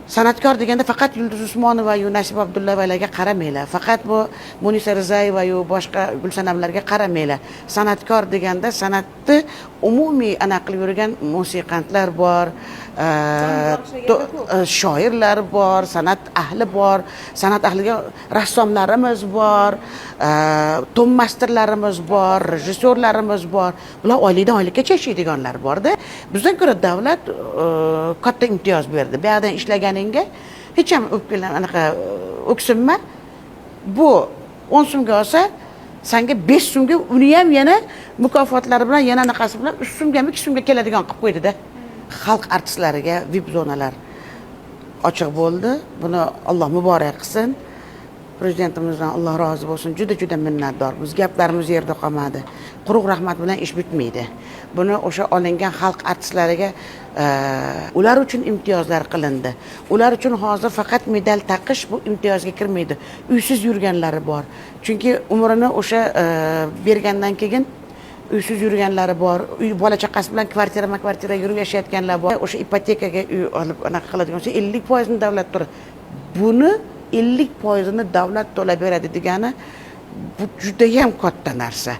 San'atkor deganda faqat Yulduz Usmonova va Nasiba Abdullayevalarga qaramanglar. Faqat bu Munisa Rizayeva va boshqa Gulsanamlarga qaramanglar. San'atkor deganda san'atni umumiy qilib yurgan musiqantlar bor, shoirlar bor, san'at ahli bor, san'at ahliga rassomlarimiz bor, to'mmastirlarimiz bor, rejissyorlarimiz bor. Bular oylikdan oylikkacha ishlaydiganlar borda. Bizdan ko'ra davlat katta imtiyoz berdi. Bu yerdan ishlaganingga hech ham o'ksinma. Bu 10 so'mga olsa, senga 5 so'mga uni ham yana mukofotlari bilan yana anaqasi bilan 3 so'mga 2 so'mga keladigan qilib qo'ydi-da. Xalq artistlariga VIP zonalar ochiq bo'ldi. Buni Alloh muborak qilsin. Prezidentimizdan Alloh rozi bo'lsin. Juda minnatdormiz. Gaplarimiz yerda qolmadi. Quruq rahmat bilan ish bitmaydi. Buni o'sha olingan xalq artistlariga ular uchun imtiyozlar qilindi. Ular uchun hozir faqat medal taqish bu imtiyozga kirmaydi. Uysiz yurganlari bor. Chunki umrini o'sha bergandan keyin uysiz yurganlari bor. Uy bola chaqasi bilan kvartira yurib yashayotganlar bor. O'sha ipotekaga uy olib qiladigan bo'lsa 50% ni davlat to'laydi. Buni 50% ni davlat to'lab beradi degani bu juda ham katta narsa.